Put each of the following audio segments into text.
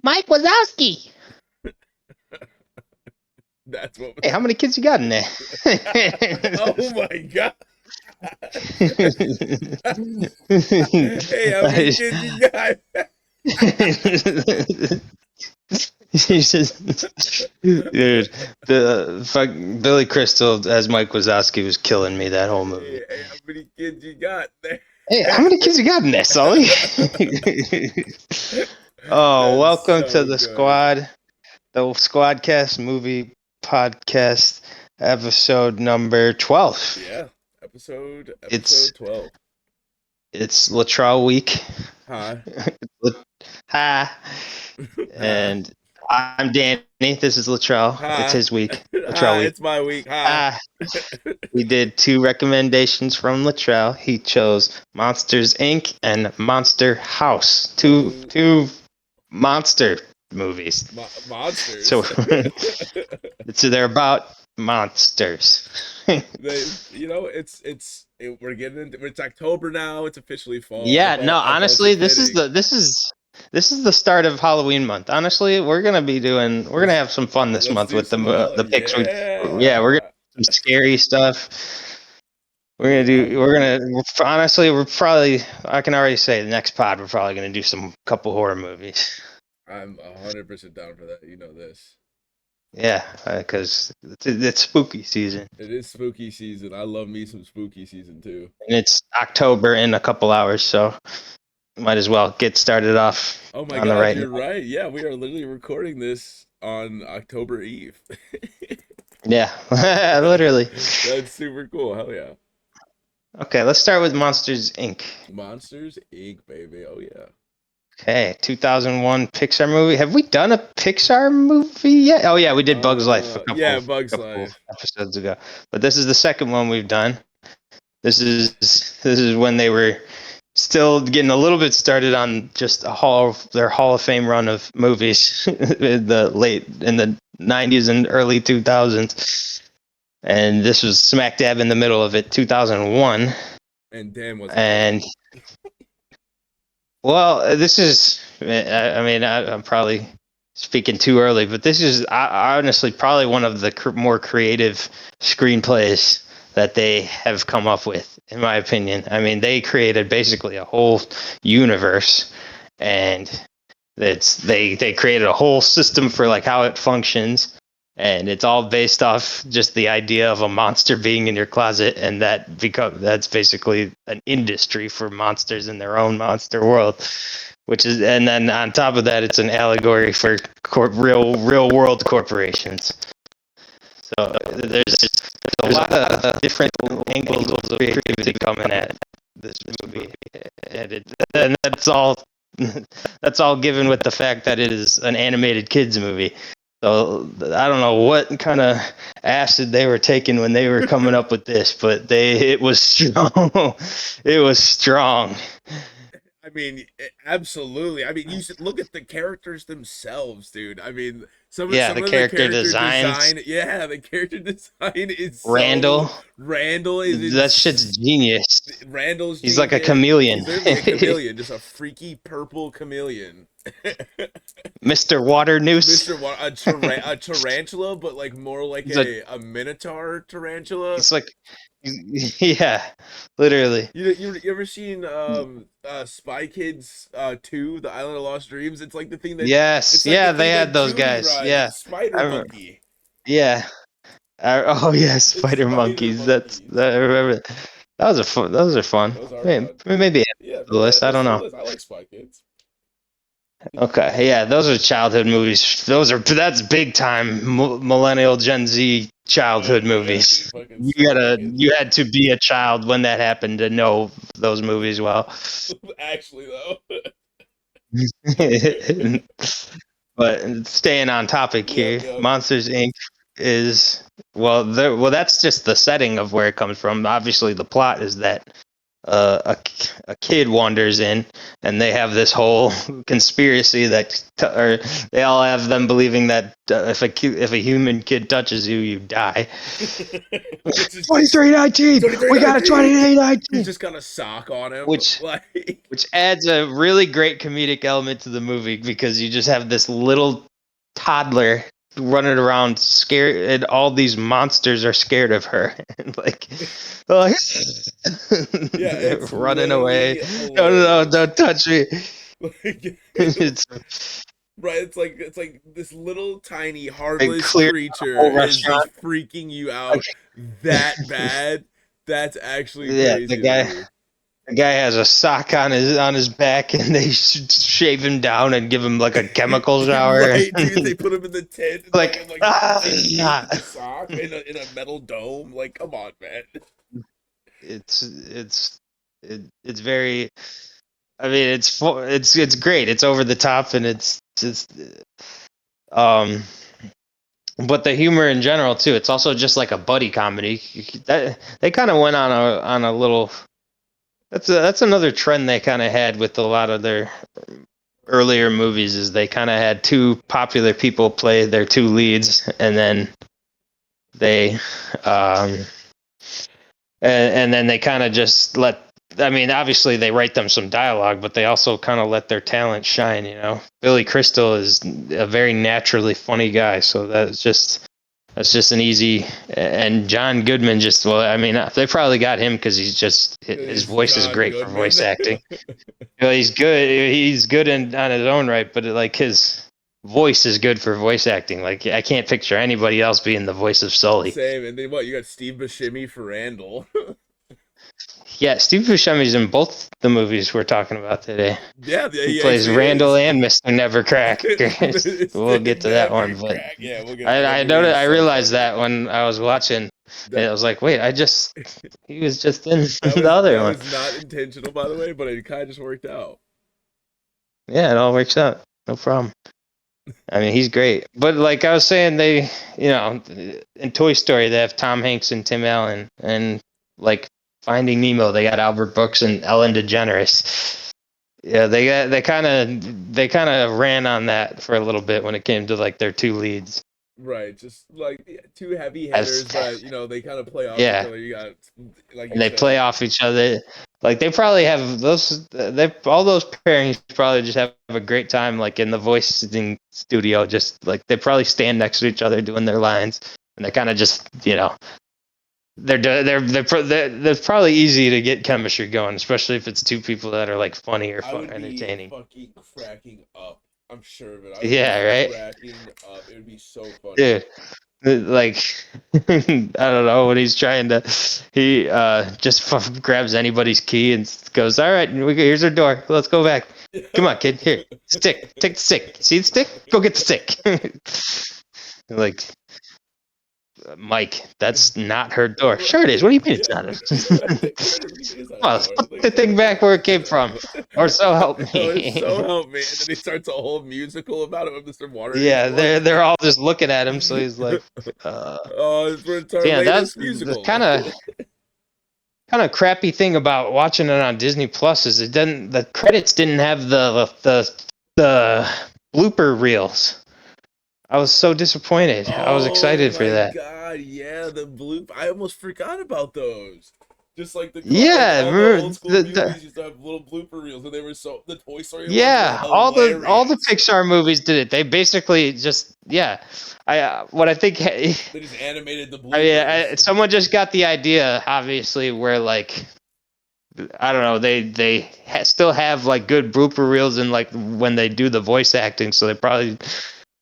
Mike Wazowski. That's what. Hey, how many kids you got in there? Oh my god! Hey, how many kids you got? He's just, dude, the fuck Billy Crystal as Mike Wazowski was killing me that whole movie. Hey, how many kids you got there? Hey, how many kids you got in there, Sully? Oh, That's welcome to so the good. squad, the Squadcast movie podcast, episode number 12. Yeah, episode It's episode 12. it's Latrell week. Hi. Hi, Hi. and I'm Danny. This is Latrell. It's Hi. his week. Latrell Hi, week. it's my week. Hi. Ah, we did two recommendations from Latrell. He chose Monsters Inc. and Monster House. Those Two monster movies. So, monsters. so they're about monsters. We're getting into it's October now. It's officially fall. Yeah, no, I felt it honestly, fitting. this is the start of Halloween month. Honestly, we're gonna have some fun this Let's month do with some the picks. Yeah, we're gonna yeah. do some scary stuff. I'm We're probably, I can already say the next pod, we're probably going to do some couple horror movies. I'm 100% down for that. You know this. Yeah, because it's spooky season. It is spooky season. I love me some spooky season too. And it's October in a couple hours, so might as well get started off Oh my on the god, right you're note. right. Yeah, we are literally recording this on October Eve. Yeah, literally. That's super cool. Hell yeah. Okay, let's start with Monsters Inc. Monsters Inc., baby. Oh yeah. Okay, 2001 Pixar movie. Have we done a Pixar movie yet? Oh yeah, we did Bugs Life Yeah, Bugs couple Life. episodes ago. But this is the second one we've done. This is when they were still getting a little bit started on just their Hall of Fame run of movies in the 90s and early 2000s. And this was smack dab in the middle of it, 2001. And damn, was it good. And well, this is, I mean, I'm probably speaking too early, but this is honestly probably one of the more creative screenplays that they have come up with, in my opinion. I mean, they created basically a whole universe, and they created a whole system for like how it functions, and it's all based off just the idea of a monster being in your closet, and that's basically an industry for monsters in their own monster world. And then on top of that, it's an allegory for real world corporations. So there's a lot of different angles of creativity coming at this movie, and that's all given with the fact that it is an animated kids movie. So I don't know what kind of acid they were taking when they were coming up with this, but it was strong. It was strong. I mean, absolutely. I mean, you should look at the characters themselves, dude. I mean, Yeah, some the of the character character designs. design, yeah, the character design is so Randall, Randall is that shit's genius. Randall's He's like a genius. chameleon. He's literally a chameleon, just a freaky purple chameleon. Mr. Water Noose. A tarantula, but like more like He's a a minotaur tarantula. He's like, yeah, literally. You ever seen Spy Kids 2, The Island of Lost Dreams? It's like the thing that Yes, it's like yeah, the they thing had that those Judy guys. rides. Yeah, It's Spider I remember. Monkey. Yeah. Oh yeah, It's spider Spider monkeys. Monkeys. I remember. That was a fun. Those are fun. Those are Maybe, fun. maybe add Yeah, to the maybe add list. I those don't to the know. list. I like Spy Kids. Okay, yeah, those are childhood movies. That's big time millennial Gen Z Oh childhood yeah, dude, movies. fucking Spy Kids. You had to be a child when that happened to know those movies well. Actually, though. But staying on topic Yep, here, yep. Monsters Inc. is well, that's just the setting of where it comes from. Obviously, the plot is that a kid wanders in, and they have this whole conspiracy that, or they all have them believing that if a human kid touches you, you die. Which is just 2319, we got a 2319. He's 2319, just got a sock on him, which like which adds a really great comedic element to the movie because you just have this little toddler running around scared, and all these monsters are scared of her and like, oh, yeah, they're it's running away. literally No, no, no, hilarious. don't touch me. Like, It's right, it's like this little tiny they harmless clear the creature whole is restaurant. just freaking you Like, out that bad. That's actually yeah, crazy to me. the guy has a sock on his back, and they shave him down and give him like a chemical shower. Right, dude. They put him in the tent and make him Like, like take puke ah, with the sock in a metal dome. Like, come on, man. it's very. I mean, it's great. It's over the top, and it's just um. But the humor in general too. It's also just like a buddy comedy. That they kind of went on a little. That's another trend they kind of had with a lot of their earlier movies. Is they kind of had two popular people play their two leads, and then they um and then they kind of just let. I mean, obviously they write them some dialogue, but they also kind of let their talent shine. Billy Crystal is a very naturally funny guy, so that's just an easy. And John Goodman just, well, I mean, they probably got him because his It's voice is John great for Goodman. voice acting. He's good. He's good on his own right, but like his voice is good for voice acting. Like I can't picture anybody else being the voice of Sully. Same. And then what? You got Steve Buscemi for Randall. Yeah, Steve Buscemi's in both the movies we're talking about today. Yeah, He he plays actually Randall is. and Mr. Nevercracker. We'll Mr. get to that one, but Nevercrack. Yeah, we'll get to that I movie. noticed, Is I so realized funny. that when I was watching, and That I was like, wait, he was just in the other that one. was not intentional, by the way, but it kind of just worked out. Yeah, it all works out. No problem. I mean, he's great. But like I was saying, in Toy Story, they have Tom Hanks and Tim Allen, and like Finding Nemo, they got Albert Brooks and Ellen DeGeneres. Yeah, they kind of ran on that for a little bit when it came to like their two leads. Right, just like two heavy As hitters, but they kind of play off each Yeah, other. You got, like and you they play said, off each other. Like they probably have those. They all those pairings probably just have a great time, like in the voicing studio. Just like they probably stand next to each other doing their lines, and they kind of just they're probably easy to get chemistry going, especially if it's two people that are like funny or I would be entertaining. fucking cracking up. I'm sure of it. I would be Yeah, right, cracking up. It would be so funny. dude. Like I don't know when he's trying to, he just grabs anybody's key and goes, all right, here's our door, let's go back. Come on, kid, here, stick, take the stick, see the stick, go get the stick. Like, Mike, that's not her door. Sure it is, what do you mean it's Yeah. not? Sure, what do you mean it's not a Well, door? put Like, the thing back where it came from, or so help oh, so me. help me. And then he starts a whole musical about it with Mr. Yeah, Waterboy. they're all just looking at him, so he's like, Oh, it's our yeah, that's latest the musical. kind of crappy thing about watching it on Disney Plus is the credits didn't have the blooper reels. I was so disappointed. I was Oh excited for my that. god, yeah, the blue. I almost forgot about those. Just like like Yeah, all the remember old school movies used to have little blooper reels, and they were the Toy Story ones were yeah, all the hilarious. Pixar movies did it. They basically just yeah. What I think They just animated the I mean, bloopers. someone just got the idea obviously where like I don't know. They still have like good blooper reels and like when they do the voice acting. So they probably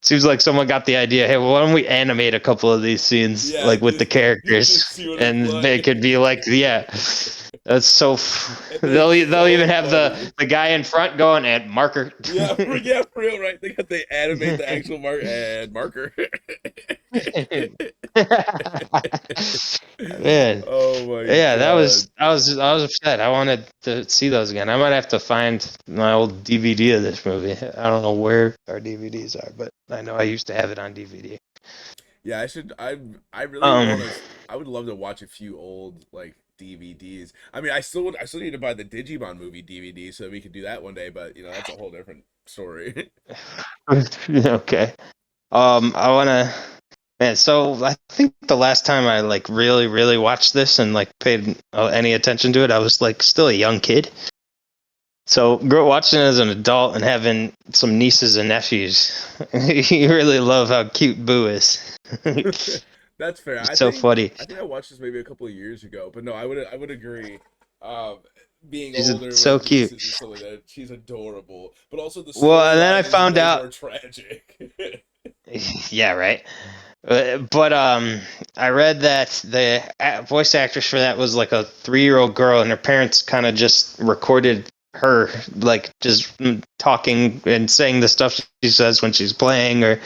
seems like someone got the idea. Hey, well, why don't we animate a couple of these scenes Yeah, like with the just characters, see what it's and they like. could be like, yeah, that's so. And They'll it's they'll even so have funny. the guy in front going at marker. Yeah, yeah, for real, right? They animate the actual marker. Man, Oh my yeah, god. I was upset. I wanted to see those again. I might have to find my old DVD of this movie. I don't know where our DVDs are, but I know I used to have it on DVD. Yeah, I should. I really Um, want to. I would love to watch a few old like DVDs. I mean, I still need to buy the Digimon movie DVD so we could do that one day. But you know, that's a whole different story. Okay. I wanna, man. So I think the last time I like really, really watched this and like paid any attention to it, I was like still a young kid. So watching it as an adult and having some nieces and nephews, you really love how cute Boo is. That's fair. He's so funny. I think I watched this maybe a couple of years ago, but no, I would agree. Um, Being She's older so with cute. nieces and stuff like that, she's adorable. But also the Well, and then I storyline is found way out. more tragic. Yeah, right. But I read that the voice actress for that was like a 3-year-old girl, and her parents kind of just recorded her like just talking and saying the stuff she says when she's playing, or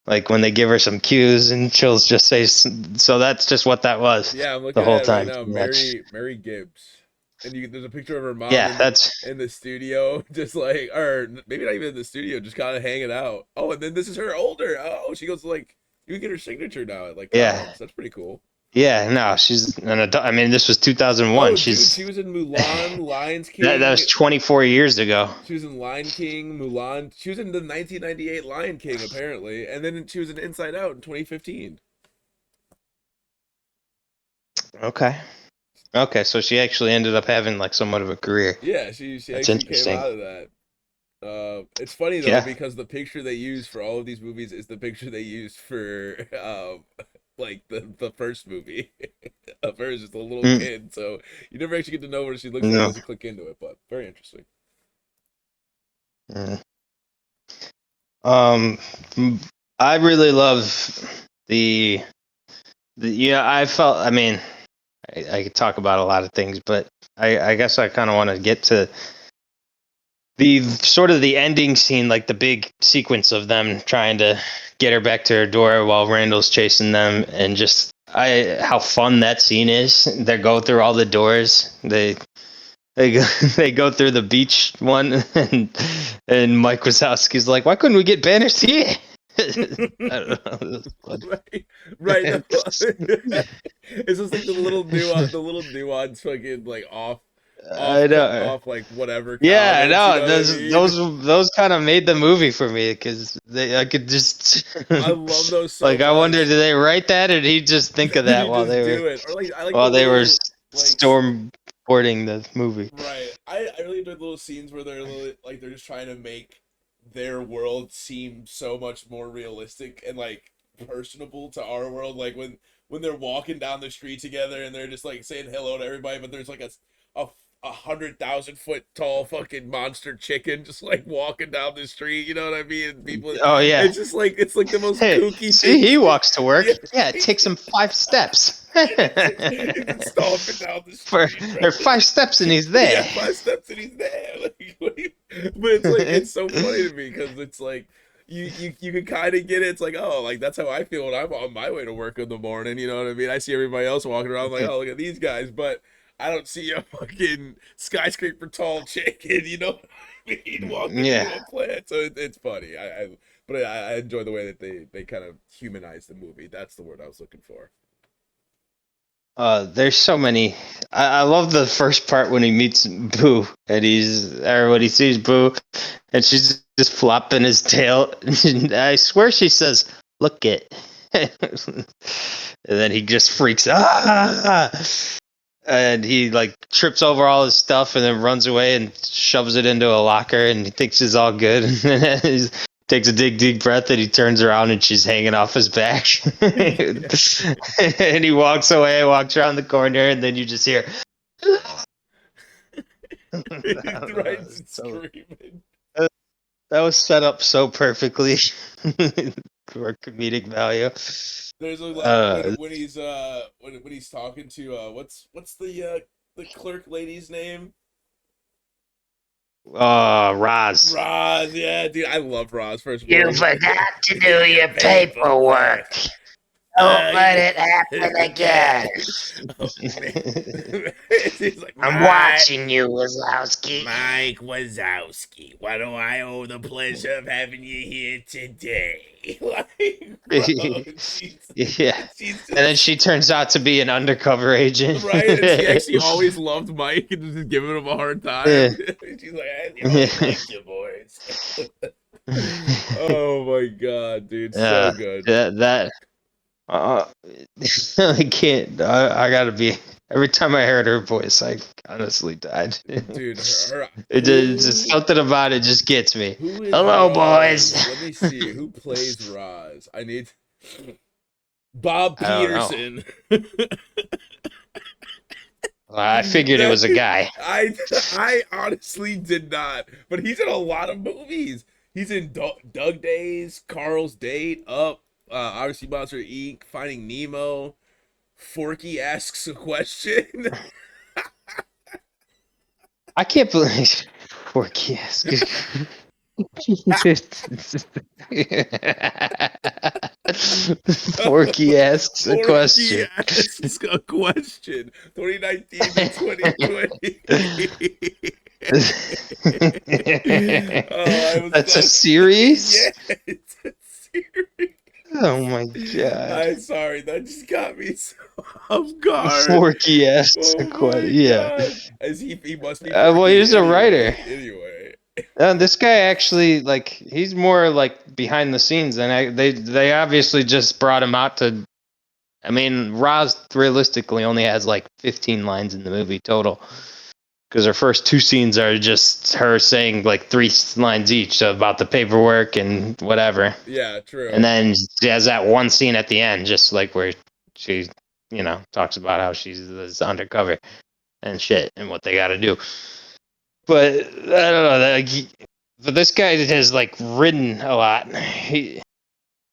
like when they give her some cues, and she'll just say. So that's just what that was Yeah, I'm the looking whole at it right time, now. pretty much. Mary Gibbs, and there's a picture of her mom Yeah, that's in the studio, just like, or maybe not even in the studio, just kind of hanging out. Oh, and then this is her older. Oh, she goes to, like, you can get her signature now at like yeah, cons. That's pretty cool. yeah. No, she's an adult. I mean, this was 2001. Oh, dude, She's she was in Mulan, Lions that King. was 24 years ago. She was in Lion King, Mulan. She was in the 1998 Lion King, apparently, and then she was in Inside Out in 2015. Okay. Okay, so she actually ended up having like somewhat of a career. Yeah, she That's actually came interesting. out of that. It's funny though Yeah. because the picture they use for all of these movies is the picture they used for like the first movie of her as just a little Mm, kid. So you never actually get to know what she looks like no. unless you click into it. But very interesting. Mm. Um, I really love the yeah. I felt. I mean, I could talk about a lot of things, but I guess I kind of want to get to the sort of the ending scene, like the big sequence of them trying to get her back to her door while Randall's chasing them, and just I how fun that scene is. They go through all the doors. They go, they go through the beach one, and Mike Wazowski's like, "Why couldn't we get banners here?" I don't know. Right, right. No. It's just like the little nuance, fucking like I know. off like whatever Yeah, comments. You no, know what I those mean? those kind of made the movie for me because I could just I love those so like I wonder much. did they write that or did he just think of Did that you just do it? Or like I like the while they were little like stormboarding the movie? right. I really enjoyed little scenes where they're like they're just trying to make their world seem so much more realistic and like personable to our world. Like when they're walking down the street together and they're just like saying hello to everybody, but there's like a 100,000 foot tall fucking monster chicken just like walking down the street. You know what I mean? And people, Oh yeah. it's just like it's like the most Hey, kooky see, he things. walks to work. Yeah, Yeah, it right. takes him 5 steps. He's just stomping down the For street, or right? 5 steps and he's Yeah, there. 5 steps and he's there. Like, but it's like it's so funny to me because it's like you can kind of get it. It's like, oh, like that's how I feel when I'm on my way to work in the morning. You know what I mean? I see everybody else walking around like, oh, look at these guys, but I don't see a fucking skyscraper tall chicken. You know what I mean? Walking Yeah. into a plant. So it's funny. But I enjoy the way that they kind of humanize the movie. That's the word I was looking for. There's so many. I love the first part when he meets Boo and or when he sees Boo and she's just flopping his tail. I swear she says, "Look it," and then he just freaks ah, and he like trips over all his stuff and then runs away and shoves it into a locker and he thinks it's all good. And then he takes a deep breath and he turns around and she's hanging off his back. Yeah. And he walks away, walks around the corner, and then you just hear. I don't Right, know. So screaming. that was set up so perfectly for comedic value. There's a, like Uh, when he's talking to what's the clerk lady's name? Roz. Roz, yeah, dude, I love Roz. First of all, You forgot to do your your paperwork. paperwork. Don't let Yeah. it happen again. Oh man. He's like, I'm watching you, Wazowski. Mike Wazowski, why do I owe the pleasure of having you here today? Like, bro, Yeah. she's And then just she turns out to be an undercover agent. right, and she actually always loved Mike and just giving him a hard Yeah. time. She's like, I only liked you boys. Oh my god, dude, so good. That uh, I can't. I gotta be. Every time I heard her voice, I honestly died. Dude, It's just something about it just gets me. who is Hello, boys. Roz? Let me see. Who plays Roz? I need Bob I don't know. Peterson. Well, I figured it was a guy. I honestly did not, but he's in a lot of movies. He's in Doug Days, Carl's Date, Up, obviously Monster Inc., Finding Nemo. Forky asks a question. I can't believe Forky asks. Forky asks a question. Forky asks a question. 2019 to 2020. That's a series? Yeah, it's a series. Oh my god. I'm sorry, that just got me so off guard. Forky asks a question. Yeah. As he must be. Well, he's a writer. Anyway. This guy actually, like, he's more like behind the scenes, and they obviously just brought him out to. I mean, Roz realistically only has like 15 lines in the movie total, because her first two scenes are just her saying like 3 lines each about the paperwork and whatever. Yeah, true. And then she has that one scene at the end, just like where she, talks about how she's undercover and shit and what they got to do. But I don't know. But this guy has like written a lot. He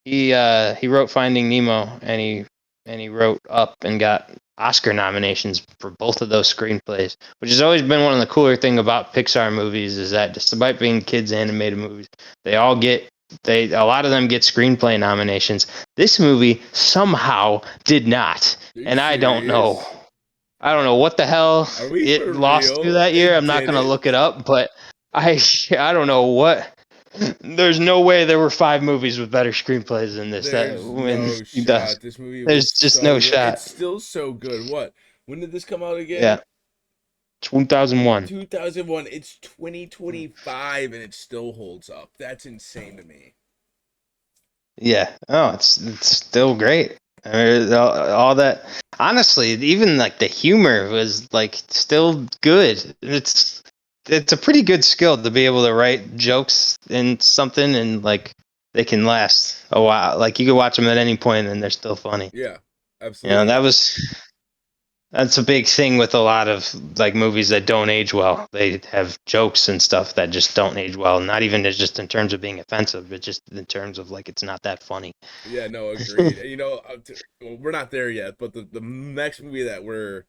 wrote Finding Nemo, and he wrote Up, and got Oscar nominations for both of those screenplays, which has always been one of the cooler thing about Pixar movies, is that despite being kids animated movies, a lot of them get screenplay nominations. This movie somehow did not, and I don't know. I don't know what the hell it lost to that year. I'm not gonna look it up, but I don't know what. There's no way there were 5 movies with better screenplays than this. There's no shot. This movie there's just no shot. It's still so good. What? When did this come out again? Yeah. 2001. 2001. It's 2025 and it still holds up. That's insane to me. Yeah. Oh, it's still great. I mean, all that. Honestly, even like the humor was like still good. It's a pretty good skill to be able to write jokes in something and like they can last a while. Like you can watch them at any point and they're still funny. Yeah, absolutely. That's a big thing with a lot of like movies that don't age well. They have jokes and stuff that just don't age well. Not even just in terms of being offensive, but just in terms of like it's not that funny. Yeah, no, agreed. We're not there yet, but the next movie that we're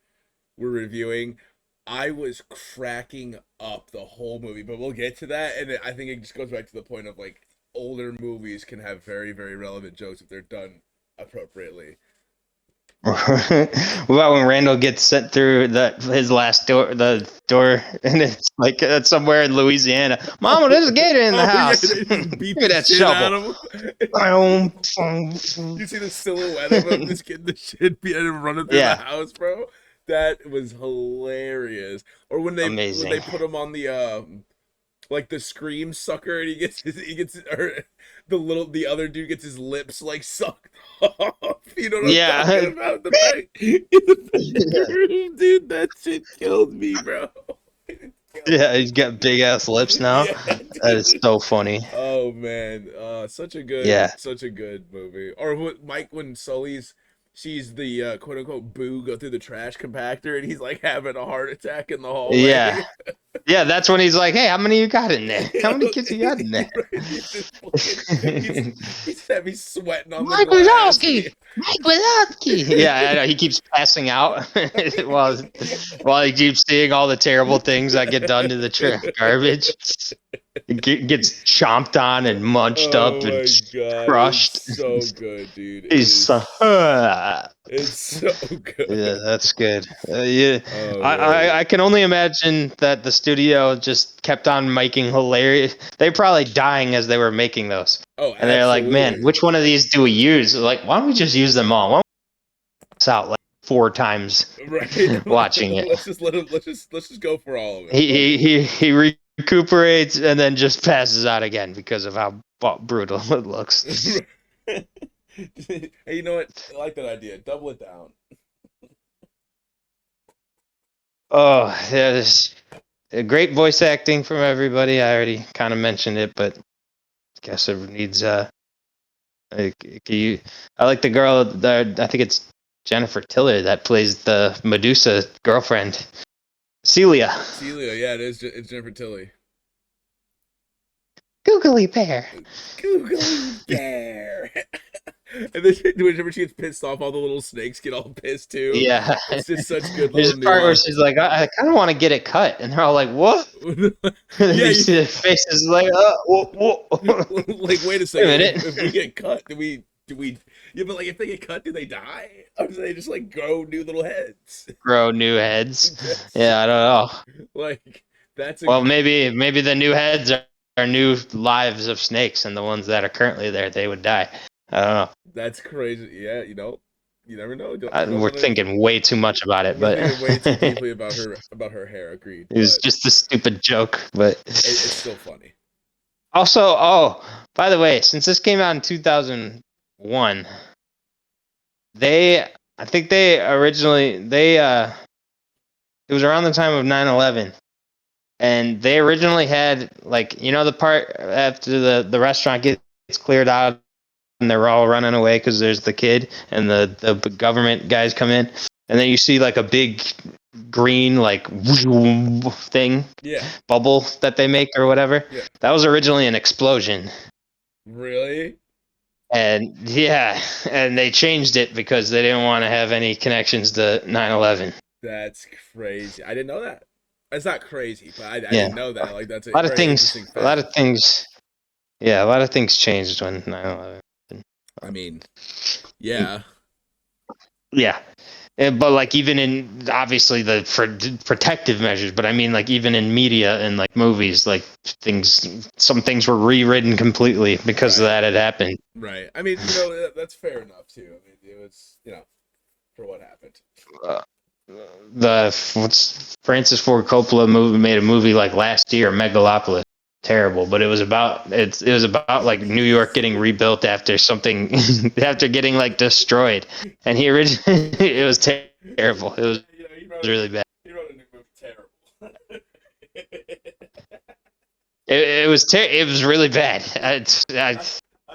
reviewing, I was cracking up the whole movie, but we'll get to that. And I think it just goes back to the point of like older movies can have very, very relevant jokes if they're done appropriately. What about when Randall gets sent through his last door, and it's like somewhere in Louisiana? Mama, there's a gator in the house. Beat Give me that shovel. You see the silhouette of him just getting the shit beat and running through the house, bro. That was hilarious. Or when they put him on the like the scream sucker, and the other dude gets his lips like sucked off. You know what I'm talking about? Dude, that shit killed me, bro. Yeah, he's got big ass lips now. Yeah, that is so funny. Oh man, such a good movie. Or when Sully sees the quote unquote boo go through the trash compactor, and he's like having a heart attack in the hallway. Yeah. Yeah, that's when he's like, "Hey, how many you got in there? How many kids you got in there?" He's sweating on Mike Wazowski. Yeah, I know. He keeps passing out while he keeps seeing all the terrible things that get done to the garbage. gets chomped on and munched up Oh and my god, it's crushed. so good, dude. He's It's so yeah, good. that's good. Yeah, Oh I, man. I can only imagine that the studio just kept on making hilarious. They're probably dying as they were making those, Oh, and they're like, "Man, absolutely. which one of these do we use? Like, why don't we just use them all? Why don't we this out like 4 times Right? watching it?" Let's just let him. Let's just go for all of it. Fuck He recuperates and then just passes out again because of how brutal it looks. it. Hey, you know what? I like that idea. Double it down. Oh, there's great voice acting from everybody. I already kind of mentioned it, but I guess it needs you, I like the girl that I think it's Jennifer Tiller that plays the Medusa girlfriend, Celia. Celia, yeah, it is. It's Jennifer Tilly. Googly bear. Googly bear. And then whenever she gets pissed off, all the little snakes get all pissed too. Yeah. It's just such good There's little a part where nuance. she's like, I kind of want to get it cut. And they're all like, what? And Yeah, you see their faces like, whoa. like wait a Wait a second. minute. If we get cut, do we? Yeah, but like if they get cut, do they die, or do they just like grow new little heads? Grow new heads. That's Yeah, I don't know. like that's a Well, maybe the new heads are new lives of snakes, and the ones that are currently there, they would die. I don't know. that's crazy. Yeah, you never know. Don't We're want to. thinking way too much about it, We're but thinking way too it deeply about her hair. Agreed, was but just a stupid joke. But it's still funny. also, by the way, since this came out in 2001, I think they originally it was around the time of 9/11, and they originally had, like, the part after the restaurant gets cleared out and they're all running away because there's the kid and the government guys come in, and then you see like a big green like thing Yeah, bubble that they make or whatever. yeah. That was originally an explosion. Really? And yeah, and they changed it because they didn't want to have any connections to 9/11. That's crazy. I didn't know that. It's not crazy, but I Yeah, didn't know that. Like that's a a lot of very things interesting a lot fact. of things yeah, a lot of things changed when 9/11. I mean, yeah, Yeah. But like even in obviously the protective measures, but I mean like even in media and like movies, like some things were rewritten completely because right, that had happened. right. I mean, that's fair enough too. I mean, it was, for what happened. Uh, what's Francis Ford Coppola made a movie like last year, Megalopolis. Terrible, but it was about like New York getting rebuilt after something after getting like destroyed, and he originally it was terrible. It was He wrote really bad. he wrote a new movie terrible. It was really bad. I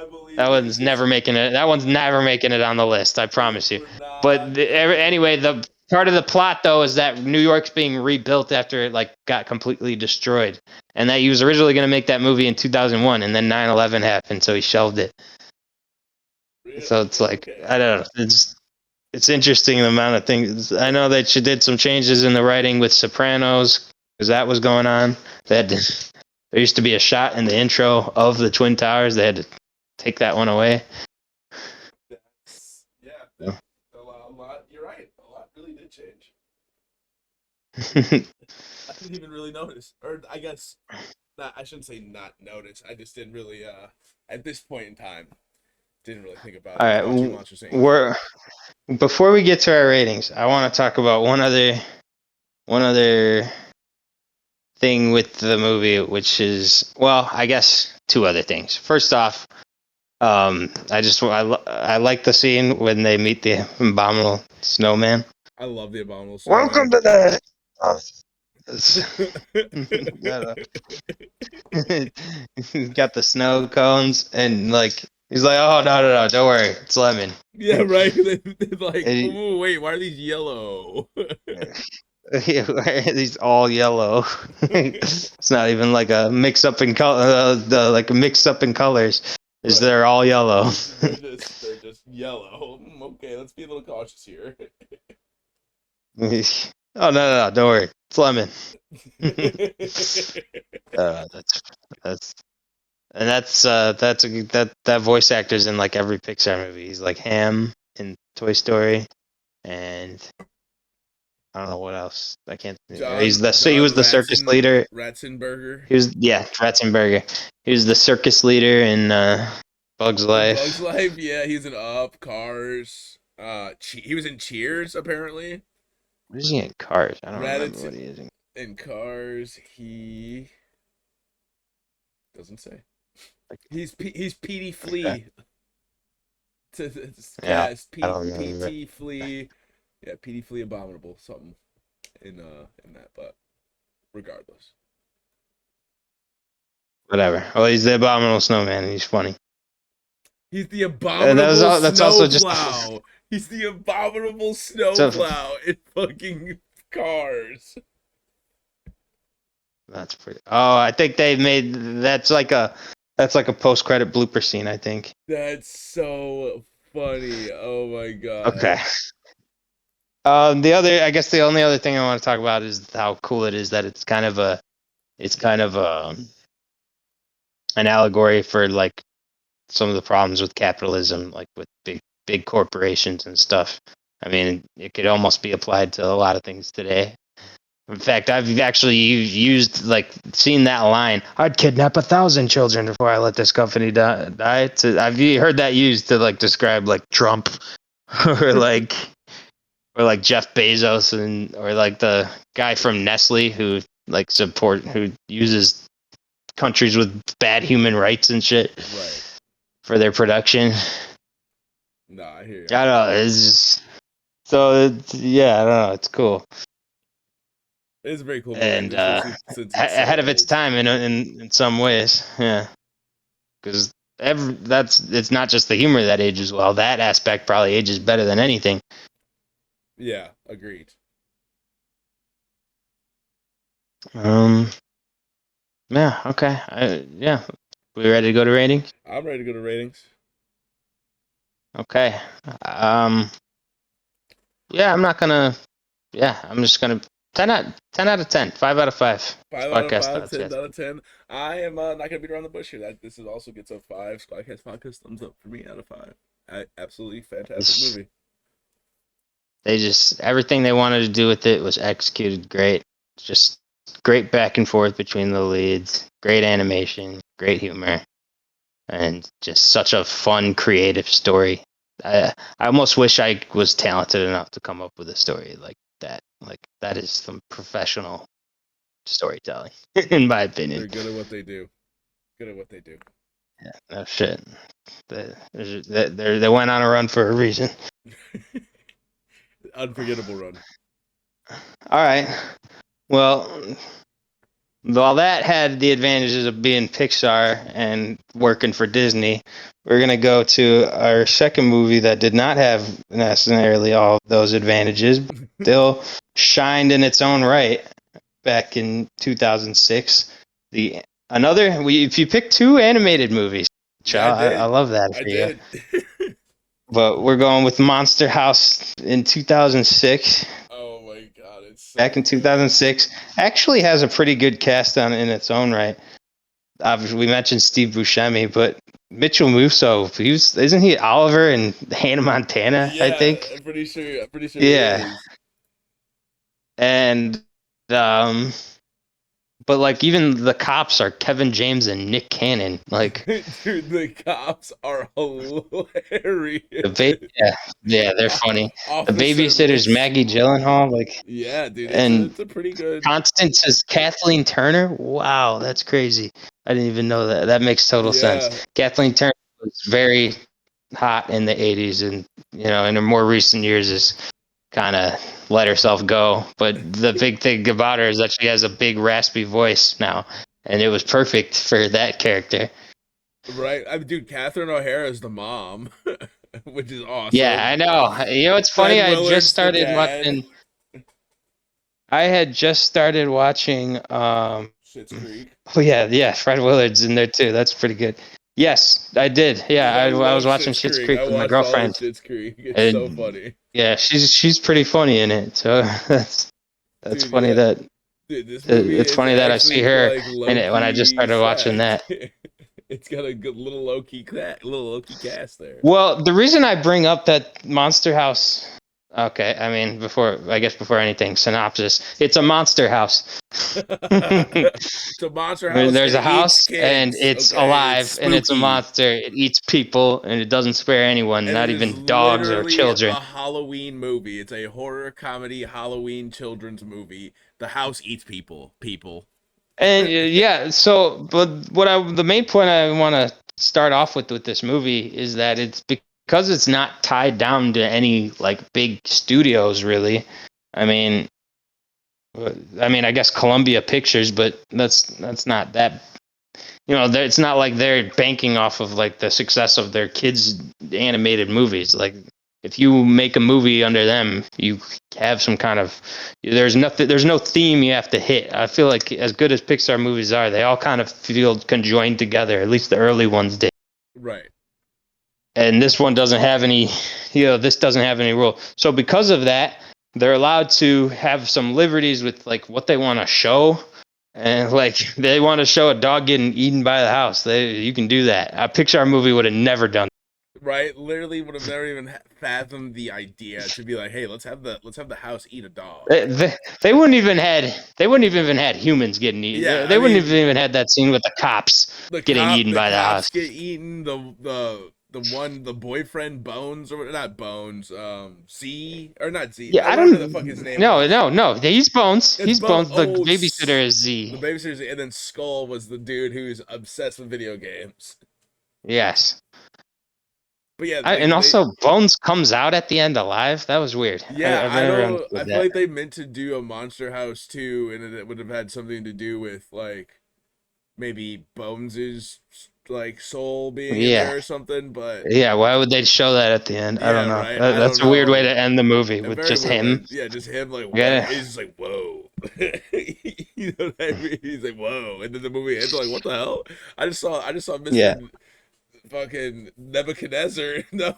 believe That you. one's never making it. That one's never making it on the list. I promise you. We're not. But anyway, the part of the plot though is that New York's being rebuilt after it like got completely destroyed, and that he was originally going to make that movie in 2001, and then 9/11 happened, so he shelved it. Really? So it's like Okay. I don't know. It's interesting the amount of things. I know that she did some changes in the writing with Sopranos because that was going on. There used to be a shot in the intro of the Twin Towers. They had to take that one away. Yeah, a lot. You're right. A lot really did change. I didn't even really notice, or I guess not. I shouldn't say not notice. I just didn't really, at this point in time, didn't really think about All it. right, Watching Monsters Inc. we're before we get to our ratings, I want to talk about one other thing with the movie, which is, well, I guess two other things. First off, I like the scene when they meet the abominable snowman. I love the Abominable Welcome Snowman. to the. Got the snow cones and like he's like, oh no, don't worry, it's lemon. Yeah, right. They're like, And oh wait, why are these yellow? These all yellow. It's not even like a mix up in color. Like a mix up in colors. Is Right. they're all yellow? They're just yellow. Okay, let's be a little cautious here. Oh no, don't worry. It's lemon. That's and that voice actor's in like every Pixar movie. He's like Ham in Toy Story, and I don't know what else. I can't. He was the circus leader. Ratzenberger. Ratzenberger. He was the circus leader in Bug's In Bug's Life. Life, yeah, he's in Up, Cars. He was in Cheers apparently. What is he in Cars? I don't remember Ratatouille what he is in Cars. He doesn't say. He's Petey Okay. Flea. To Yeah, cast I don't remember. PT Flea. Yeah, PT Flea Abominable something in that, but regardless. Whatever. Well, he's the abominable snowman, and he's funny. He's the And abominable that's also just snowplow. He's the abominable so snowplow in fucking Cars. that's pretty. Oh, I think they made that's like a post credit blooper scene. I think. That's so funny. Oh my god. Okay. I guess the only other thing I want to talk about is how cool it is that it's kind of an allegory for like some of the problems with capitalism, like with big corporations and stuff. I mean, it could almost be applied to a lot of things today. In fact, I've actually used like seen that line. I'd kidnap 1,000 children before I let this company die. I've heard that used to like describe like Trump or like Jeff Bezos or like the guy from Nestle who who uses countries with bad human rights and shit for their production. Nah, I hear you. I don't know. I don't know. It's cool. It's a very cool movie, And since ahead of its time in some ways, yeah. Because it's not just the humor that ages well. That aspect probably ages better than anything. Yeah, agreed. Yeah. Okay. Yeah. We ready to go to ratings? I'm ready to go to ratings. Okay. Yeah. I'm just gonna 10 out of 10. 5 out of 5. 5 out of 5, Podcast 10 podcast. out of 10. I am not gonna beat around the bush here. This also gets a 5. Squadcast podcast thumbs up for me out of 5. Absolutely fantastic movie. They just everything they wanted to do with it was executed great. Just great back and forth between the leads, great animation, great humor, and just such a fun, creative story. I almost wish I was talented enough to come up with a story like that. Like that is some professional storytelling, in my opinion. They're good at what they do. Yeah, no shit. They went on a run for a reason. Unforgettable run. All right. Well, while that had the advantages of being Pixar and working for Disney, we're going to go to our second movie that did not have necessarily all of those advantages, still shined in its own right back in 2006. If you pick two animated movies, Yeah, I love that for I you. did. But we're going with Monster House in 2006. Oh my god, it's so Back in 2006. Actually has a pretty good cast in its own right. Obviously, we mentioned Steve Buscemi, but Mitchell Musso, isn't he Oliver in Hannah Montana, yeah, I think? I'm pretty sure Yeah. he is. And but like even the cops are Kevin James and Nick Cannon. Like Dude, the cops are hilarious. yeah, they're funny. The Officer babysitter's Miss- Maggie Gyllenhaal, like Yeah, dude, and it's a pretty good. Constance is Kathleen Turner. Wow, that's crazy. I didn't even know that. That makes total sense. Kathleen Turner was very hot in the 80s, and in her more recent years has kind of let herself go. But the big thing about her is that she has a big raspy voice now, and it was perfect for that character. Right, dude, Catherine O'Hara is the mom, which is awesome. Yeah, I know. It's funny. I just started watching. I had just started watching. Schitt's Creek. Oh yeah. Fred Willard's in there too. That's pretty good. Yes, I did. Yeah, I was watching Schitt's Creek with my girlfriend. Schitt's Creek. It's so funny. Yeah, she's pretty funny in it. So that's Dude, funny yeah. that Dude, this movie It's is funny that I see actually her like in low it when I just key started watching sad. that. It's got a good little low key cast there. Well, the reason I bring up that Monster House, okay, I mean, before anything, synopsis, it's a monster house. It's a monster house There's and a it eats house and kids. it's Okay, it's alive and it's a spooky. monster. It eats people and it doesn't spare anyone, And not it is even dogs or literally children. a Halloween movie. It's a horror comedy Halloween children's movie. The house eats people. People. And yeah, so but the main point I want to start off with this movie is that it's because it's not tied down to any like big studios really. I mean, I guess Columbia Pictures, but that's not that. It's not like they're banking off of like the success of their kids' animated movies. Like, if you make a movie under them, you have some kind of there's no theme you have to hit. I feel like as good as Pixar movies are, they all kind of feel conjoined together. At least the early ones did. Right. And this one doesn't have any. This doesn't have any rule. So because of that, they're allowed to have some liberties with like what they want to show. And like they want to show a dog getting eaten by the house, you can do that. A Pixar movie would have never done. Right. Literally would have never even fathomed the idea to be like, hey, let's have the house eat a dog. They wouldn't even had humans getting eaten. Yeah, They I wouldn't have mean, even had that scene with the cops getting eaten the by the house. cops get eaten. The boyfriend Bones or not Bones, Z or not Z, Yeah, I whatever the fuck don't. his name No, was. no, no. He's Bones. It's He's Bone. Bones. The Oh, babysitter is the Z. babysitter, and then Skull was the dude who's obsessed with video games. Yes. But yeah, And also Bones comes out at the end alive. That was weird. yeah, I've I never don't. I understood feel that. like they meant to do a Monster House too, and it would have had something to do with like maybe Bones's like soul being in Yeah. there or something. But Yeah, why would they show that at the end? I don't yeah, know. right. I don't That's a weird way to know. end the movie A with very just weird him. way. Yeah, just him like whoa. Yeah, It's just like whoa. You know what I mean? He's like whoa, and then the movie ends like what the hell? I just saw yeah. Mr. fucking Nebuchadnezzar. No,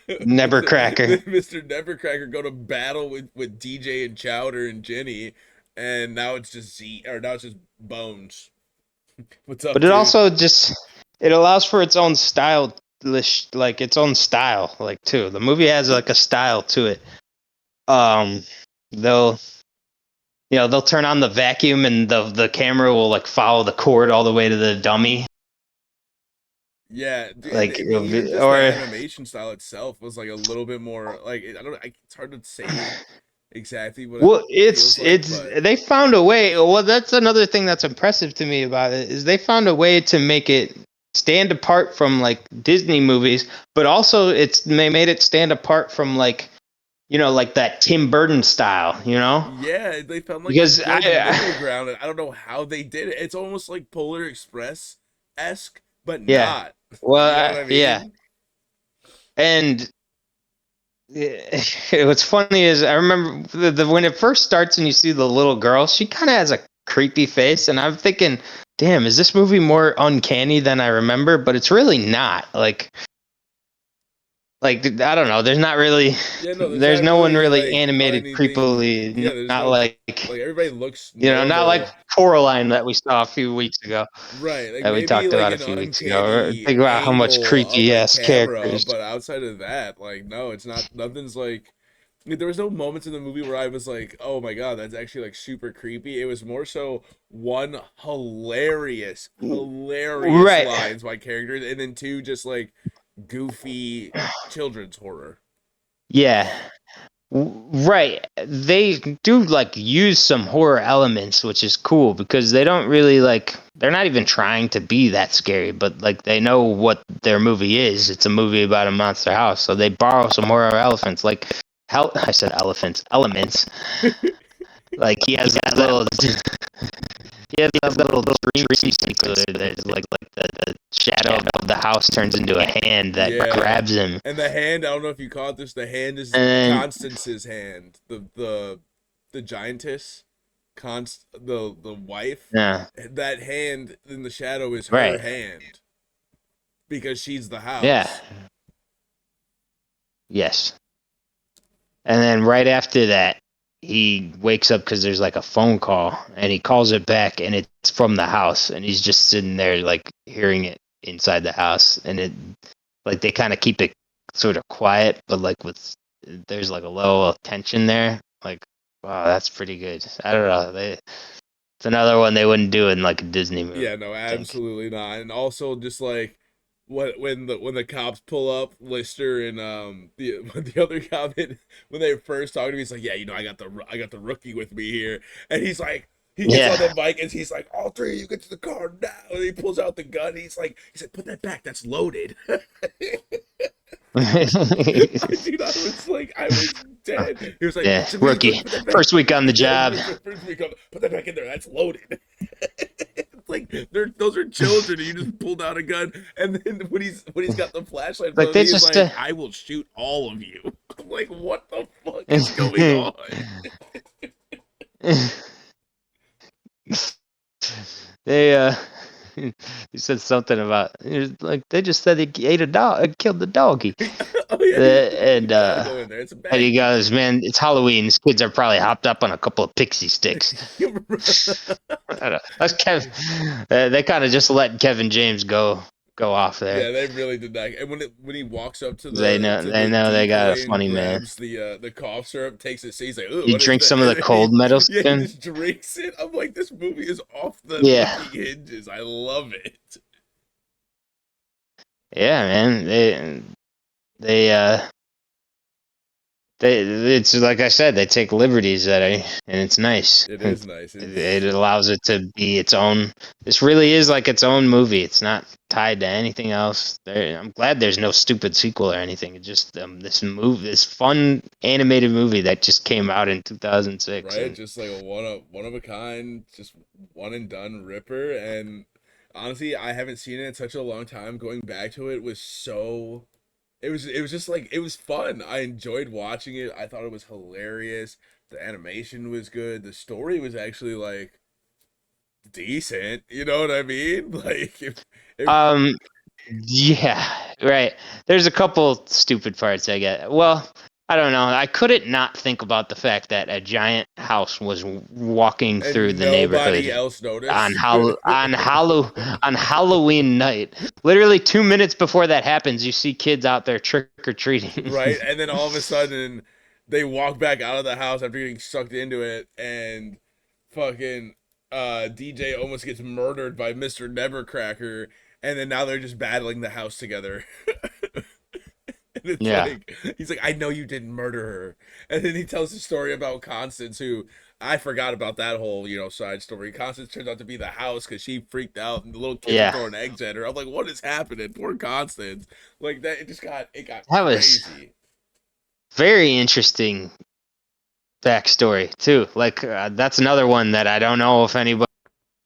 Nevercracker. Mr. Nevercracker go to battle with DJ and Chowder and Jenny, and now it's just now it's just Bones. What's up, But it dude? also just it allows for its own style, like its own style, like too. The movie has like a style to it. Um, they'll they'll turn on the vacuum and the camera will like follow the cord all the way to the dummy. Yeah, dude, Like and even just the or animation style itself was like a little bit more like I don't. It's hard to say exactly what it well, feels like, it's but they found a way. Well, that's another thing that's impressive to me about it is they found a way to make it stand apart from like Disney movies, but also they made it stand apart from like like that Tim Burton style, yeah, they found like a because good middle ground, and I don't know how they did it. It's almost like Polar Express esque, but yeah, not. You know what well, I yeah, mean? and what's funny is I remember when it first starts and you see the little girl, she kind of has a creepy face, and I'm thinking, damn, is this movie more uncanny than I remember? But it's really not. Like I don't know. There's not really. Yeah, no, there's There's not no one really really like animated anything. Yeah, creepily. there's Not no like like everybody looks not like normal. Coraline that we saw a few weeks ago. Right, like That we maybe talked like about a an few weeks ago. Or uncanny think about how much angle of creepy the ass camera, characters. but outside of that, like no, it's not. Nothing's like, there was no moments in the movie where I was like, "Oh my god, that's actually like super creepy." It was more so one hilarious Right. lines by characters, and then two just like goofy children's horror. Yeah. Right. They do like use some horror elements, which is cool because they don't really they're not even trying to be that scary, but like they know what their movie is. It's a movie about a monster house. So they borrow some horror elephants I said elephants, elements. Like he has that little dream sequence that like the shadow of the house turns into a hand that Yeah, grabs him. and the hand. I don't know if you caught this. The hand is And Constance's hand. The giantess, the wife. yeah, That hand in the shadow is her right. hand because she's the Yeah. house. Yes. And then right after that, he wakes up because there's like a phone call, and he calls it back, and it's from the house, and he's just sitting there like hearing it inside the house, and it like they kind of keep it sort of quiet, but like with there's like a level of tension there. Like, wow, that's pretty good. I don't know. It's another one they wouldn't do in like a Disney movie, Yeah, no, I think. absolutely not. And also just like when the cops pull up, Lister and the other cop when they first talk to him, he's like, yeah, I got the rookie with me here, and he's like. He gets on the Yeah. bike and he's like, "All three of you get to the car now!" And he pulls out the gun. He's like, "Put that back. That's loaded." Dude, I was dead. He was like, Yeah, "Samir, rookie, put that back." first week on the Yeah, job. first week up, put that back in there. That's loaded. It's like those are children. And you just pulled out a gun, and then when he's got the flashlight in front Like of they me, he's just like, "I will shoot all of you." I'm like, what the fuck is going on? they he said something about like they just said he ate a dog, killed the doggy, Oh yeah, and you gotta go in there. It's a and bad he creature. goes, man, it's Halloween. These kids are probably hopped up on a couple of pixie sticks. I don't know. That's Kevin. They kind of just let Kevin James go off there. Yeah, they really did that. And when he walks up to They the know they got a decoy and funny man. grabs the cough syrup, takes it, he's like, "Ooh, He what is drinks that?" some of And the then cold yeah, he medicine. just drinks it. I'm like, this movie is off the Yeah, fucking hinges. I love it. yeah, man. They They, it's like I said, they take liberties and it's nice. It is nice. It It's allows it to be its own. This really is like its own movie. It's not tied to anything else. I'm glad there's no stupid sequel or anything. It's just this fun animated movie that just came out in 2006, right, and just like a one of a kind, just one and done ripper. And honestly, I haven't seen it in such a long time. Going back to it was so it was just like it was fun. I enjoyed watching it. I thought it was hilarious. The animation was good. The story was actually like decent. You know what I mean? Like if um, yeah, right. There's a couple stupid parts I get. Well, I don't know. I couldn't not think about the fact that a giant house was walking through and the nobody neighborhood else on noticed. on Halloween night. Literally 2 minutes before that happens, you see kids out there trick or treating. Right? And then all of a sudden they walk back out of the house after getting sucked into it and fucking DJ almost gets murdered by Mr. Nevercracker and then now they're just battling the house together. And it's Yeah. like he's like, I know you didn't murder her. And then he tells the story about Constance, who I forgot about that whole, side story. Constance turns out to be the house because she freaked out and the little kids were Yeah. throwing eggs at her. I'm like, what is happening? Poor Constance. Like that it got That was crazy. very interesting backstory too. Like that's another one that I don't know if anybody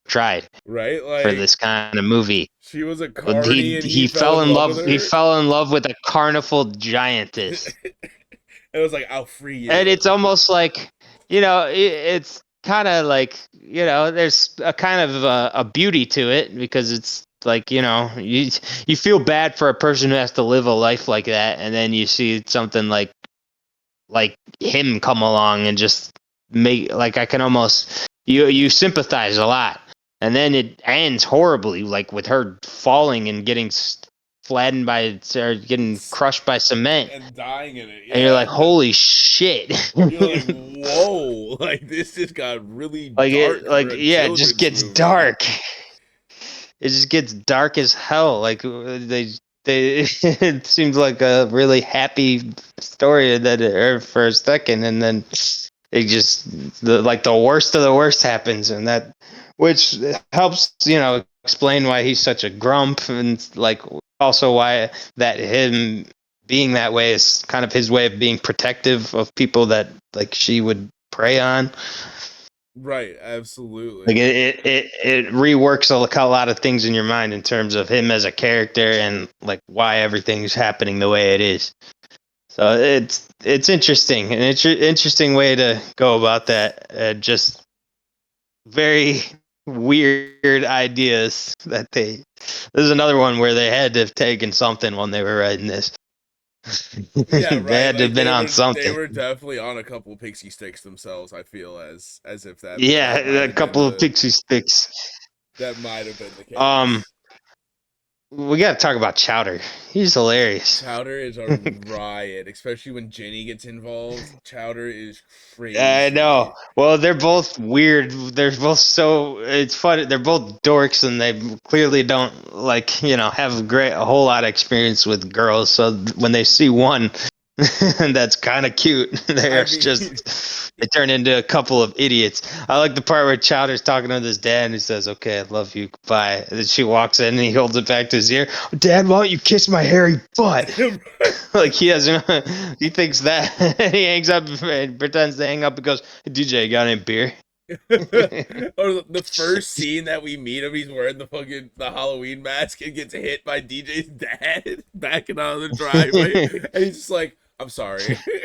tried Right? for Like this kind of movie. she was a He carny and he he fell fell in in love with love he her. fell in love with a carnival giantess. It was like, I'll free And you. it's almost like, it's kind of like, there's a kind of a beauty to it because it's like, you feel bad for a person who has to live a life like that, and then you see something like him come along and just make like I can almost you sympathize a lot, and then it ends horribly, like with her falling and getting flattened by or getting crushed by cement, And dying in it, and you're yeah. like, holy shit. You're like, whoa, like this just got really dark for Like a yeah, it just children's gets movie. dark. It just gets dark as hell. Like they it seems like a really happy story that for a second, and then it just the worst of the worst happens, and that which helps explain why he's such a grump, and like also why that him being that way is kind of his way of being protective of people that like she would prey on. Right, Like absolutely. it reworks a lot of things in your mind in terms of him as a character and like why everything's happening the way it is. So it's interesting, an interesting way to go about that. Just very weird ideas that they. This is another one where they had to have taken something when they were writing this. Yeah, They right. had to have Like been on they something. were definitely on a couple pixie sticks themselves. I feel as if Yeah, that might a have been couple of pixie sticks. the Um, case. we got to talk about Chowder. He's hilarious. Chowder is a riot, especially when Jenny gets involved. Chowder is I know. crazy. Well, they're both weird. They're both so. It's funny. They're both dorks, and they clearly don't like have a whole lot of experience with girls. So when they see one that's kind of cute, I they're mean, just they turn into a couple of idiots. I like the part where Chowder's talking to his dad, and he says, "Okay, I love you, goodbye." And then she walks in, and he holds it back to his ear. Dad, why don't you kiss my hairy butt? Like he doesn't, he thinks that he hangs up and pretends to hang up and goes, hey, DJ, got any beer? or the first scene that we meet him, he's wearing the Halloween mask and gets hit by DJ's dad backing out of the driveway, and he's just like, "I'm sorry."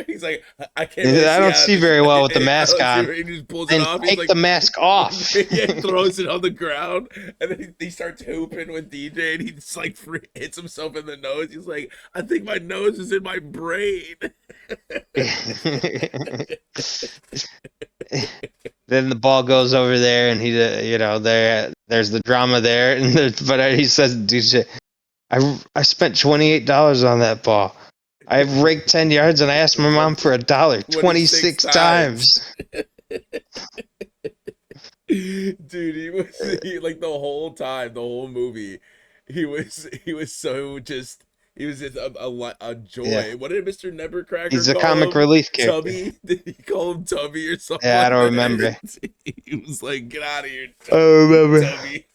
He's like, "I can't really I see don't out of see this." very well with the I mask don't see. on. Where he just pulls it And off. He's take like, the mask off. yeah, he throws it on the ground, and then he starts hooping with DJ, and he just like hits himself in the nose. He's like, "I think my nose is in my brain." Then the ball goes over there, and there's the drama there, and but he says, DJ, I spent $28 on that ball. I raked 10 yards, and I asked my mom for $1 26 26 times. times. Dude, like the whole time, the whole movie, he was so just he was just a Yeah, joy. What did Mr. Nevercracker he's a call comic him? relief character. Tubby? Did he call him Tubby or something Yeah, I like don't that? remember. He was like, "Get out of here, I don't remember. Tubby."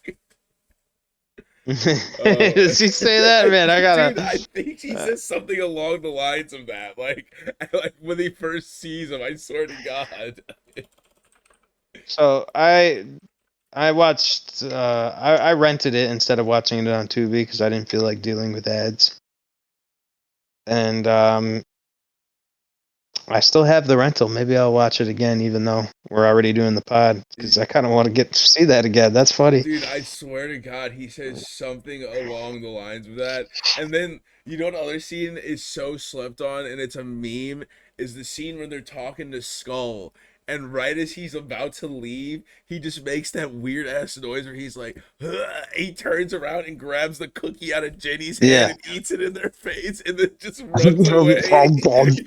Does he say that, man? I Dude, gotta. I think he says something along the lines of that. Like when he first sees him, I swear to God. So I watched. I rented it instead of watching it on Tubi because I didn't feel like dealing with ads. And I still have the rental. Maybe I'll watch it again, even though we're already doing the pod, because I kind of want to get to see that again. That's funny. Dude, I swear to God, he says something along the lines of that. And then, you know what other scene is so slept on and it's a meme? Is the scene when they're talking to Skull. And right as he's about to leave, he just makes that weird ass noise where he's like, "Ugh," he turns around and grabs the cookie out of Jenny's hand Yeah. and eats it in their face and then just runs away. And then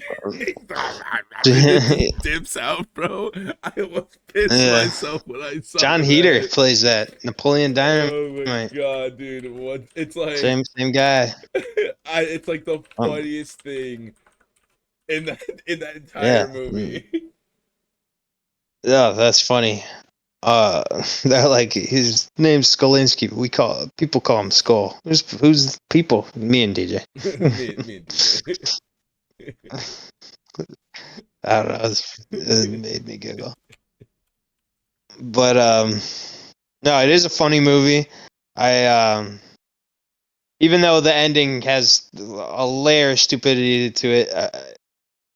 just dips out, bro. I almost pissed Yeah. myself when I saw John that. Heater plays that. Napoleon Oh my Dynamite. God, dude! What? It's like Same guy. it's like the Um, funniest thing in that yeah. entire movie. Yeah, that's funny. They're like his name's Skolinski. People call him Skull. Who's people? Me and DJ. me and DJ. I don't know. It made me giggle. But no, it is a funny movie. Even though the ending has a layer of stupidity to it,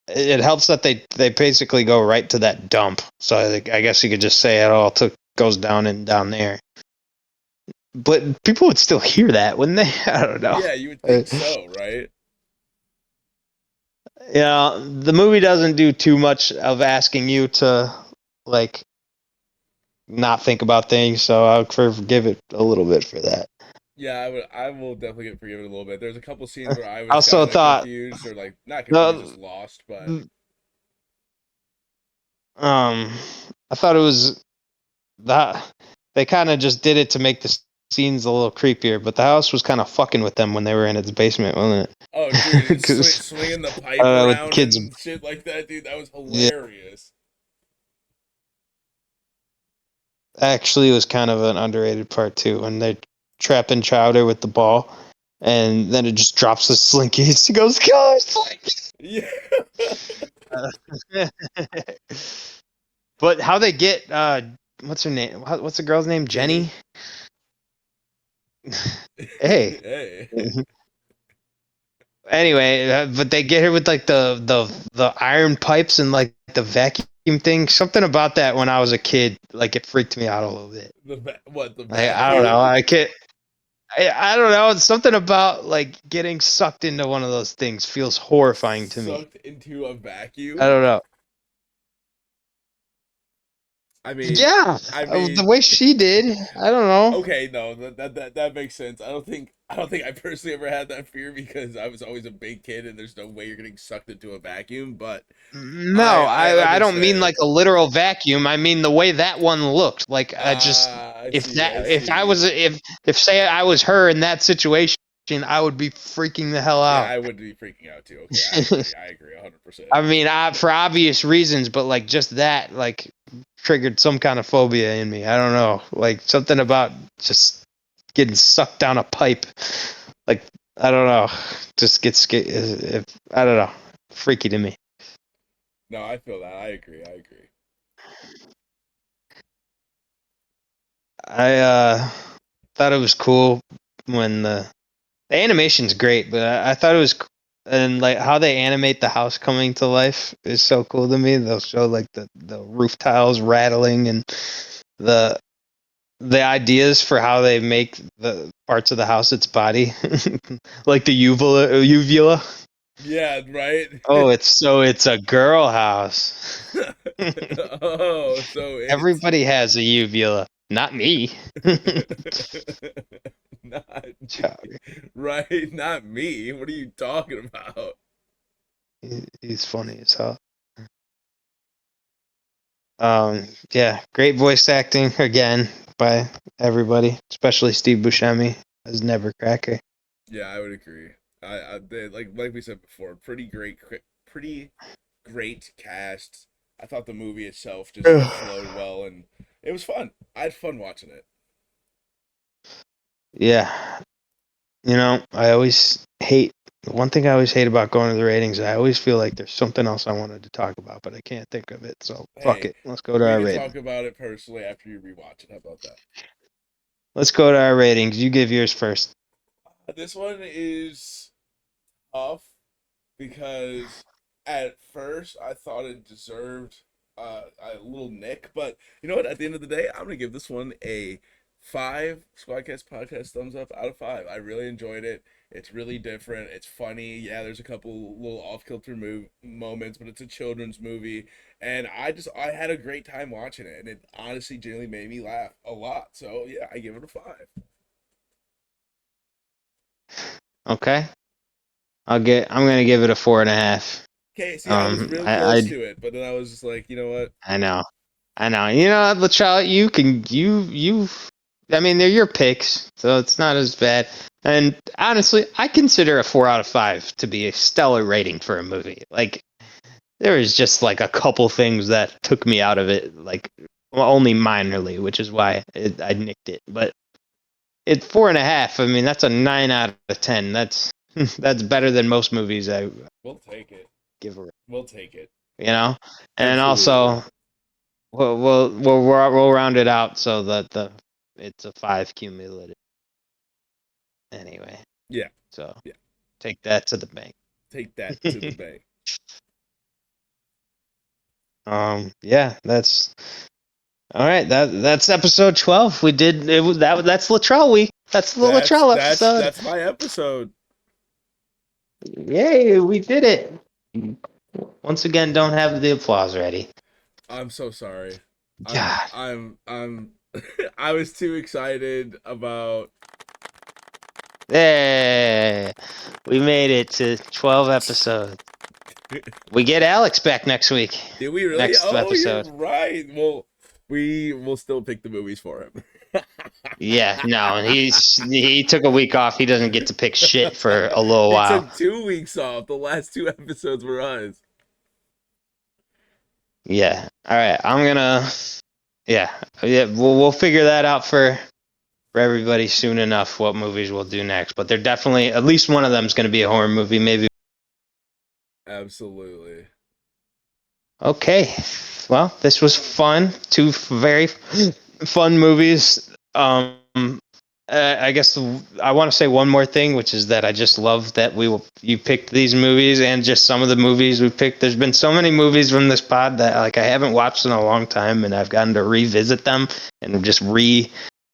it helps that they basically go right to that dump. So I guess you could just say it all goes down there. But people would still hear that, wouldn't they? I don't know. Yeah, you would think so, right? Yeah, the movie doesn't do too much of asking you to like not think about things, so I'll forgive it a little bit for that. Yeah, I will definitely get forgiven a little bit. There's a couple scenes where I I was also kind of thought confused or like not confused, no, just lost. But I thought it was that they kind of just did it to make the scenes a little creepier, but the house was kind of fucking with them when they were in its basement, wasn't it? oh, dude, swinging the pipe With the around kids, and shit like that, dude, that was yeah, hilarious. actually, it was kind of an underrated part too when they trapping Chowder with the ball, and then it just drops the slinky. He goes, "Go, slinky!" Yeah. But how they get what's her name? What's the girl's name? Jenny. Hey. Hey. Anyway, but they get her with like the iron pipes and like the vacuum thing. Something about that when I was a kid, like it freaked me out a little bit. What the I don't know. vacuum? I can't. I don't know. Something about like getting sucked into one of those things feels horrifying to me. Sucked into a I vacuum. don't know. I mean, Yeah, I the mean, way she did. I don't know. okay, no, that makes sense. I don't think I personally ever had that fear because I was always a big kid and there's no way you're getting sucked into a vacuum. But No, I I don't mean understand. like a literal vacuum. I mean the way that one looked. Like I just I see. I if I see. was if say I was her in that situation, I would be freaking the hell Yeah, out. I would be freaking out too. Okay, I agree. I agree 100%. I mean, for obvious reasons, but like just that like triggered some kind of phobia in me. I don't know, like something about just getting sucked down a pipe. Like I don't know, just gets if I don't know, freaky to me. No, I feel that. I agree. I agree. I thought it was cool when the animation's great, but I thought it was and like how they animate the house coming to life is so cool to me. They'll show like the roof tiles rattling and the the ideas for how they make the parts of the house its body, like the uvula. Yeah, right. Oh, it's a girl house. Oh, so it's Everybody has a uvula, not me. not me. Charlie, Right, not me. What are you talking about? he's funny as hell. Yeah, great voice acting again by everybody, especially Steve Buscemi as Nevercracker. Yeah, I would agree. They, like we said before, pretty great cast. I thought the movie itself just flowed well, and it was fun. I had fun watching it. Yeah, I always hate one thing I always hate about going to the ratings. I always feel like there's something else I wanted to talk about, but I can't think of it. So fuck Hey, it. Let's go to we our can rating. talk about it personally after you rewatch it. How about that? Let's go to our ratings. You give yours first. This one is tough because at first I thought it deserved a little nick, but you know what? At the end of the day, I'm gonna give this one a 5 Squadcast podcast thumbs up out of 5. I really enjoyed it. It's really different. It's funny. Yeah, there's a couple little off kilter moments, but it's a children's movie, and I had a great time watching it, and it honestly genuinely made me laugh a lot. So yeah, I give it a 5. Okay. I'm gonna give it a 4.5. Okay, see, I was real close I to it, but then I was just like, you know what? I know. I know. Lachelle, you I mean they're your picks, so it's not as bad. And honestly, I consider a 4 out of 5 to be a stellar rating for a movie. Like there was just like a couple things that took me out of it, like well, only minorly, which is why I nicked it. But it's 4.5. I mean, that's a 9 out of 10. That's better than most movies I We'll take it. give a, We'll take it. you know. And Absolutely. also, we'll round it out so that it's a 5 cumulative anyway. Yeah. So Yeah. take that to the bank. Take that to the bank. Yeah, that's all right. That's episode 12. We did it. That's Latrell week. That's the Latrell episode. That's my episode. Yay, we did it. Once again, don't have the applause ready. I'm so sorry. God. I'm I was too excited about Hey, we made it to 12 episodes. We get Alex back next week. Did we really? Next Oh, you're episode. right. Well, we will still pick the movies for him. Yeah, no, he took a week off. He doesn't get to pick shit for a little He while. took 2 weeks off. The last 2 episodes were us. Yeah. All right. I'm gonna. Yeah. Yeah. We'll figure that out for everybody soon enough. What movies we'll do next, but they're definitely at least one of them is going to be a horror movie. Maybe. Absolutely. Okay. Well, this was fun. Two very fun movies. I guess I want to say one more thing, which is that I just love that you picked these movies and just some of the movies we picked. There's been so many movies from this pod that like I haven't watched in a long time, and I've gotten to revisit them and just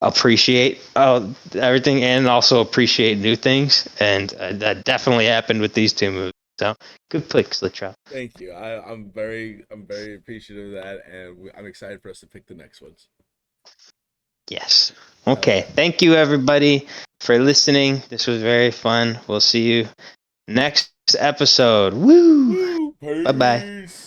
appreciate everything and also appreciate new things, and that definitely happened with these two movies. So good picks, Latrell. Thank you. I'm very appreciative of that, and I'm excited for us to pick the next ones. Yes. Hell Okay. yeah. Thank you, everybody, for listening. This was very fun. We'll see you next episode. Woo! Woo! Bye bye. Peace.